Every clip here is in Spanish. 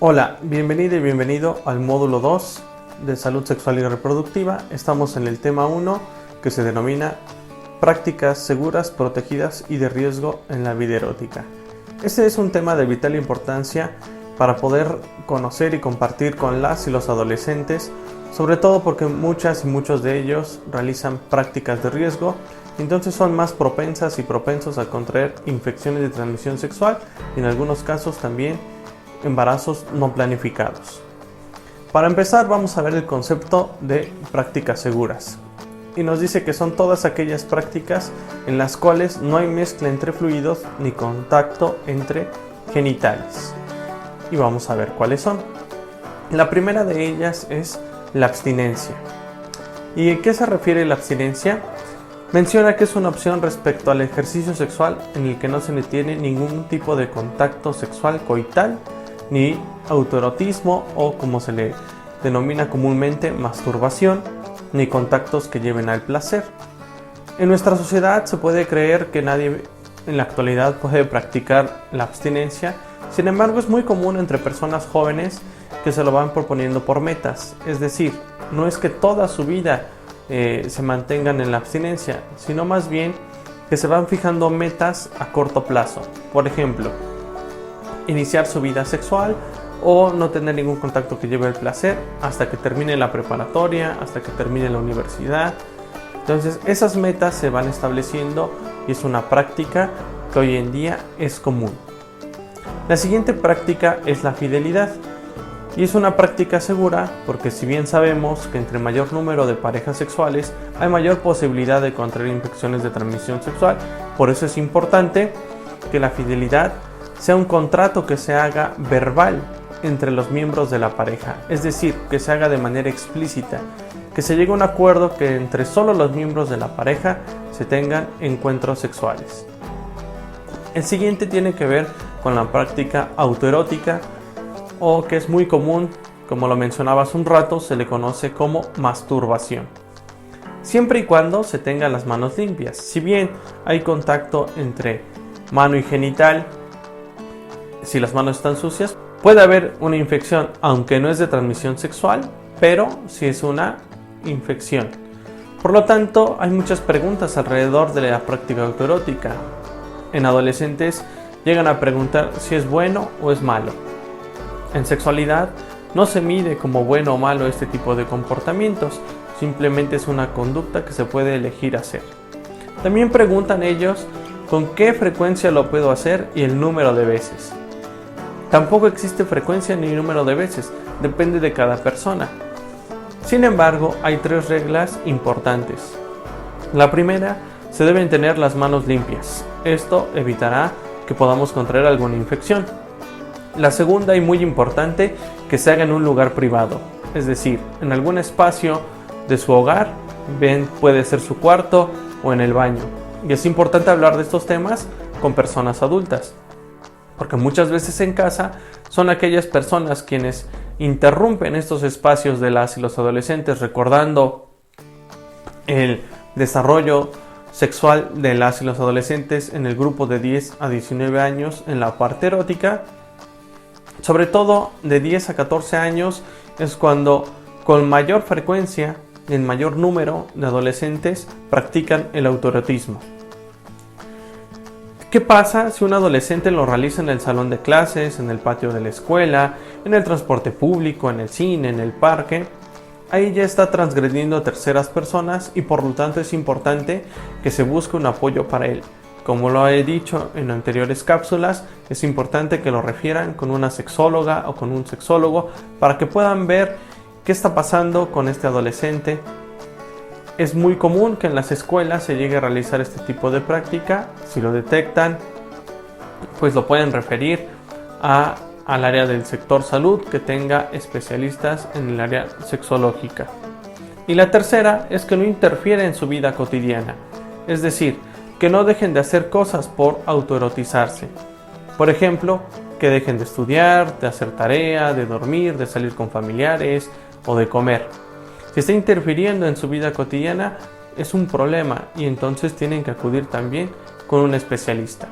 Hola, bienvenida y bienvenido al módulo 2 de Salud Sexual y Reproductiva. Estamos en el tema 1 que se denomina Prácticas seguras, protegidas y de riesgo en la vida erótica. Este es un tema de vital importancia para poder conocer y compartir con las y los adolescentes, sobre todo porque muchas y muchos de ellos realizan prácticas de riesgo, entonces son más propensas y propensos a contraer infecciones de transmisión sexual y en algunos casos también embarazos no planificados. Para empezar, vamos a ver el concepto de prácticas seguras. Y nos dice que son todas aquellas prácticas en las cuales no hay mezcla entre fluidos ni contacto entre genitales. Y vamos a ver cuáles son. La primera de ellas es la abstinencia. ¿Y a qué se refiere la abstinencia? Menciona que es una opción respecto al ejercicio sexual en el que no se le tiene ningún tipo de contacto sexual coital, ni autoerotismo o como se le denomina comúnmente masturbación, ni contactos que lleven al placer. En nuestra sociedad se puede creer que nadie en la actualidad puede practicar la abstinencia, sin embargo es muy común entre personas jóvenes que se lo van proponiendo por metas, es decir, no es que toda su vida se mantengan en la abstinencia, sino más bien que se van fijando metas a corto plazo. Por ejemplo, iniciar su vida sexual o no tener ningún contacto que lleve al placer hasta que termine la preparatoria, hasta que termine la universidad. Entonces esas metas se van estableciendo y es una práctica que hoy en día es común. La siguiente práctica es la fidelidad y es una práctica segura porque si bien sabemos que entre mayor número de parejas sexuales hay mayor posibilidad de contraer infecciones de transmisión sexual, por eso es importante que la fidelidad sea un contrato que se haga verbal entre los miembros de la pareja, es decir, que se haga de manera explícita, que se llegue a un acuerdo que entre solo los miembros de la pareja se tengan encuentros sexuales. El siguiente tiene que ver con la práctica autoerótica o que es muy común, como lo mencionaba hace un rato, se le conoce como masturbación. Siempre y cuando se tengan las manos limpias, si bien hay contacto entre mano y genital, si las manos están sucias, puede haber una infección, aunque no es de transmisión sexual, pero sí es una infección. Por lo tanto, hay muchas preguntas alrededor de la práctica autoerótica. En adolescentes llegan a preguntar si es bueno o es malo. En sexualidad no se mide como bueno o malo este tipo de comportamientos, simplemente es una conducta que se puede elegir hacer. También preguntan ellos con qué frecuencia lo puedo hacer y el número de veces. Tampoco existe frecuencia ni número de veces, depende de cada persona. Sin embargo, hay 3 reglas importantes. La primera, se deben tener las manos limpias. Esto evitará que podamos contraer alguna infección. La segunda y muy importante, que se haga en un lugar privado, es decir, en algún espacio de su hogar, puede ser su cuarto o en el baño. Y es importante hablar de estos temas con personas adultas, porque muchas veces en casa son aquellas personas quienes interrumpen estos espacios de las y los adolescentes, recordando el desarrollo sexual de las y los adolescentes en el grupo de 10 a 19 años en la parte erótica. Sobre todo de 10 a 14 años es cuando con mayor frecuencia y en mayor número de adolescentes practican el autoerotismo. ¿Qué pasa si un adolescente lo realiza en el salón de clases, en el patio de la escuela, en el transporte público, en el cine, en el parque? Ahí ya está transgrediendo a terceras personas y por lo tanto es importante que se busque un apoyo para él. Como lo he dicho en anteriores cápsulas, es importante que lo refieran con una sexóloga o con un sexólogo para que puedan ver qué está pasando con este adolescente. Es muy común que en las escuelas se llegue a realizar este tipo de práctica. Si lo detectan, pues lo pueden referir al área del sector salud que tenga especialistas en el área sexológica. Y la tercera es que no interfiere en su vida cotidiana, es decir, que no dejen de hacer cosas por autoerotizarse. Por ejemplo, que dejen de estudiar, de hacer tarea, de dormir, de salir con familiares o de comer. Si está interfiriendo en su vida cotidiana, es un problema y entonces tienen que acudir también con un especialista.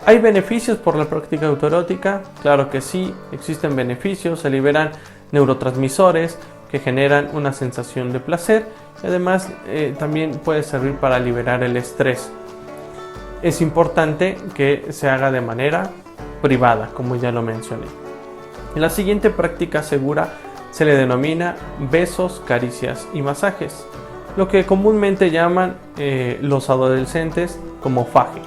¿Hay beneficios por la práctica autoerótica? Claro que sí, existen beneficios, se liberan neurotransmisores que generan una sensación de placer y además también puede servir para liberar el estrés. Es importante que se haga de manera privada, como ya lo mencioné. La siguiente práctica segura se le denomina besos, caricias y masajes, lo que comúnmente llaman los adolescentes como faje.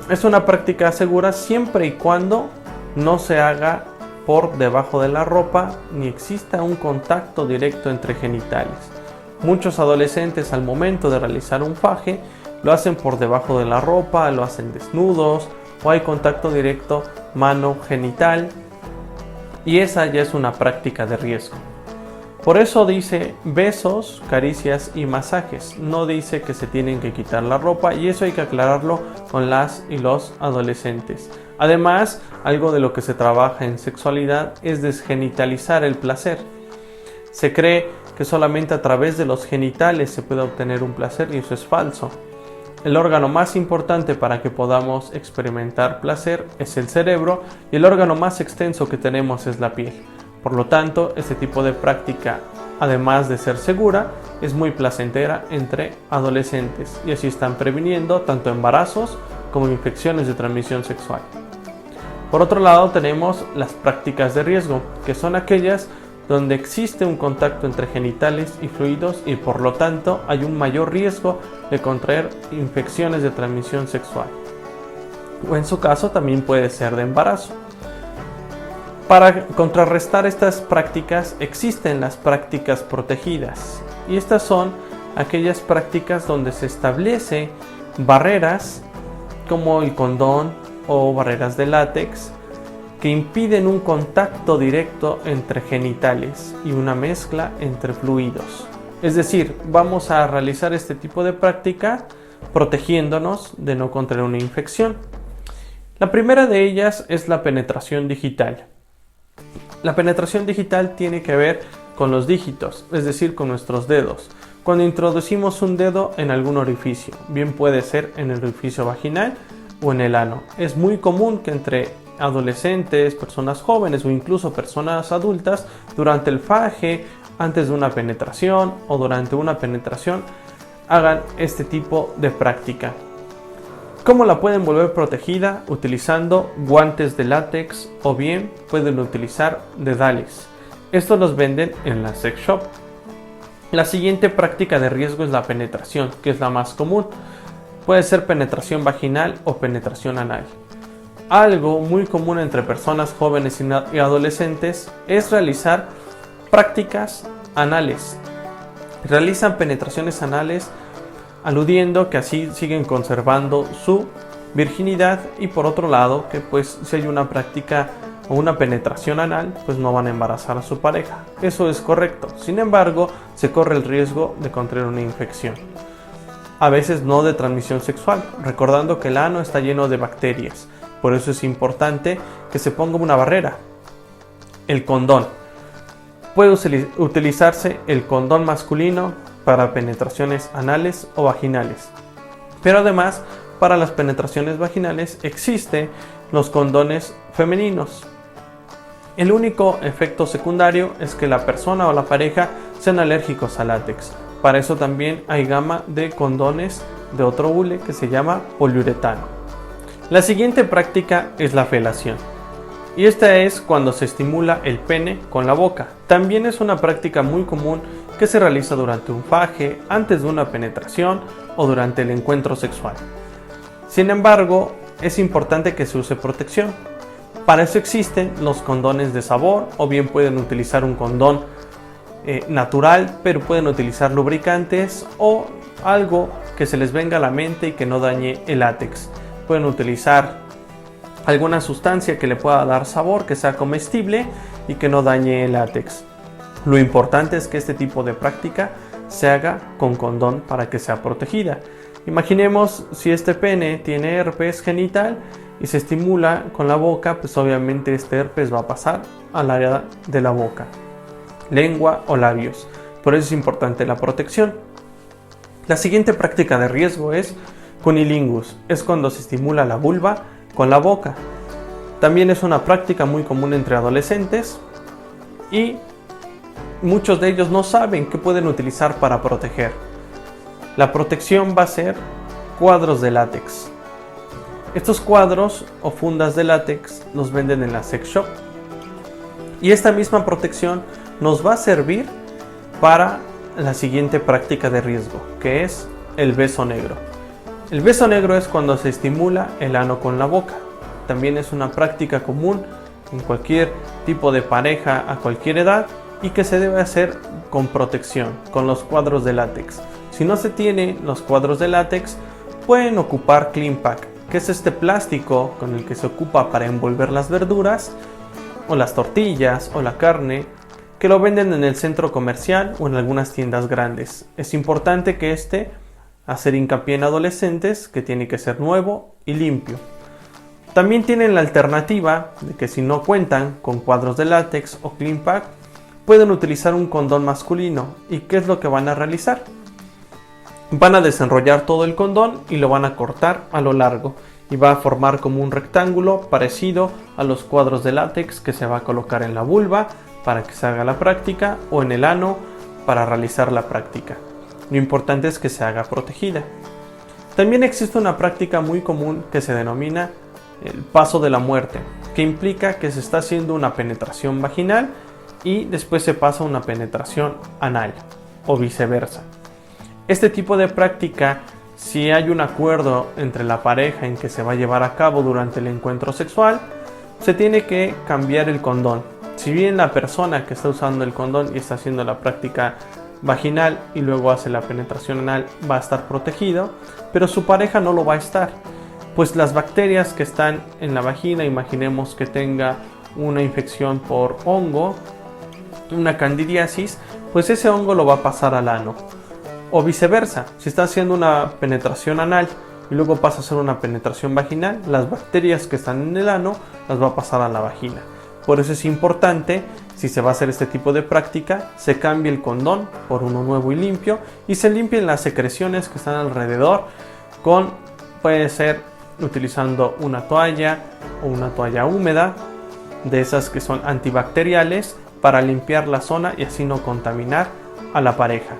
Es una práctica segura siempre y cuando no se haga por debajo de la ropa ni exista un contacto directo entre genitales. Muchos adolescentes al momento de realizar un faje lo hacen por debajo de la ropa, lo hacen desnudos o hay contacto directo mano-genital y esa ya es una práctica de riesgo. Por eso dice besos, caricias y masajes, no dice que se tienen que quitar la ropa y eso hay que aclararlo con las y los adolescentes. Además, algo de lo que se trabaja en sexualidad es desgenitalizar el placer. Se cree que solamente a través de los genitales se puede obtener un placer y eso es falso. El órgano más importante para que podamos experimentar placer es el cerebro y el órgano más extenso que tenemos es la piel. Por lo tanto, este tipo de práctica, además de ser segura, es muy placentera entre adolescentes y así están previniendo tanto embarazos como infecciones de transmisión sexual. Por otro lado, tenemos las prácticas de riesgo, que son aquellas donde existe un contacto entre genitales y fluidos y por lo tanto hay un mayor riesgo de contraer infecciones de transmisión sexual. O en su caso también puede ser de embarazo. Para contrarrestar estas prácticas existen las prácticas protegidas y estas son aquellas prácticas donde se establece barreras como el condón o barreras de látex que impiden un contacto directo entre genitales y una mezcla entre fluidos. Es decir, vamos a realizar este tipo de práctica protegiéndonos de no contraer una infección. La primera de ellas es la penetración digital. La penetración digital tiene que ver con los dígitos, es decir, con nuestros dedos. Cuando introducimos un dedo en algún orificio, bien puede ser en el orificio vaginal o en el ano. Es muy común que entre adolescentes, personas jóvenes o incluso personas adultas, durante el faje, antes de una penetración o durante una penetración, hagan este tipo de práctica. ¿Cómo la pueden volver protegida? Utilizando guantes de látex o bien pueden utilizar dedales. Estos los venden en la sex shop. La siguiente práctica de riesgo es la penetración, que es la más común. Puede ser penetración vaginal o penetración anal. Algo muy común entre personas jóvenes y adolescentes es realizar prácticas anales. Realizan penetraciones anales aludiendo que así siguen conservando su virginidad y por otro lado que pues si hay una práctica o una penetración anal pues no van a embarazar a su pareja. Eso es correcto, sin embargo se corre el riesgo de contraer una infección. A veces no de transmisión sexual, recordando que el ano está lleno de bacterias, por eso es importante que se ponga una barrera. El condón. Puede utilizarse el condón masculino para penetraciones anales o vaginales. Pero además, para las penetraciones vaginales existen los condones femeninos. El único efecto secundario es que la persona o la pareja sean alérgicos al látex. Para eso también hay gama de condones de otro hule que se llama poliuretano. La siguiente práctica es la felación. Y esta es cuando se estimula el pene con la boca. También es una práctica muy común que se realiza durante un faje, antes de una penetración o durante el encuentro sexual. Sin embargo, es importante que se use protección. Para eso existen los condones de sabor o bien pueden utilizar un condón natural, pero pueden utilizar lubricantes o algo que se les venga a la mente y que no dañe el látex. Pueden utilizar alguna sustancia que le pueda dar sabor, que sea comestible y que no dañe el látex. Lo importante es que este tipo de práctica se haga con condón para que sea protegida. Imaginemos si este pene tiene herpes genital y se estimula con la boca, pues obviamente este herpes va a pasar al área de la boca, lengua o labios. Por eso es importante la protección. La siguiente práctica de riesgo es Cunilingus es cuando se estimula la vulva con la boca. También es una práctica muy común entre adolescentes y muchos de ellos no saben qué pueden utilizar para proteger. La protección va a ser cuadros de látex. Estos cuadros o fundas de látex los venden en la sex shop y esta misma protección nos va a servir para la siguiente práctica de riesgo, que es el beso negro. El beso negro es cuando se estimula el ano con la boca. También es una práctica común en cualquier tipo de pareja a cualquier edad y que se debe hacer con protección, con los cuadros de látex. Si no se tiene los cuadros de látex, pueden ocupar CleanPack, que es este plástico con el que se ocupa para envolver las verduras o las tortillas o la carne, que lo venden en el centro comercial o en algunas tiendas grandes. Es importante que hacer hincapié en adolescentes que tiene que ser nuevo y limpio. También tienen la alternativa de que si no cuentan con cuadros de látex o CleanPack, pueden utilizar un condón masculino. ¿Y qué es lo que van a realizar? Van a desenrollar todo el condón y lo van a cortar a lo largo y va a formar como un rectángulo parecido a los cuadros de látex que se va a colocar en la vulva para que se haga la práctica o en el ano para realizar la práctica. Lo importante es que se haga protegida. También existe una práctica muy común que se denomina el paso de la muerte, que implica que se está haciendo una penetración vaginal y después se pasa una penetración anal o viceversa. Este tipo de práctica, si hay un acuerdo entre la pareja en que se va a llevar a cabo durante el encuentro sexual, se tiene que cambiar el condón. Si bien la persona que está usando el condón y está haciendo la práctica vaginal y luego hace la penetración anal va a estar protegido, pero su pareja no lo va a estar, pues las bacterias que están en la vagina, imaginemos que tenga una infección por hongo, una candidiasis, pues ese hongo lo va a pasar al ano. O viceversa, si está haciendo una penetración anal y luego pasa a hacer una penetración vaginal, las bacterias que están en el ano las va a pasar a la vagina. Por eso es importante, si se va a hacer este tipo de práctica, se cambie el condón por uno nuevo y limpio y se limpien las secreciones que están alrededor puede ser utilizando una toalla o una toalla húmeda, de esas que son antibacteriales, para limpiar la zona y así no contaminar a la pareja.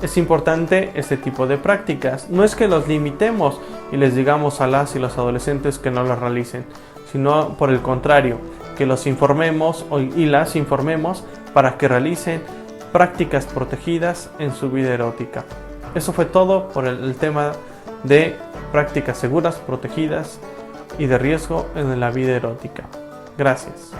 Es importante este tipo de prácticas. No es que los limitemos y les digamos a las y los adolescentes que no las realicen, sino por el contrario, que los informemos y las informemos para que realicen prácticas protegidas en su vida erótica. Eso fue todo por el tema de prácticas seguras, protegidas y de riesgo en la vida erótica. Gracias.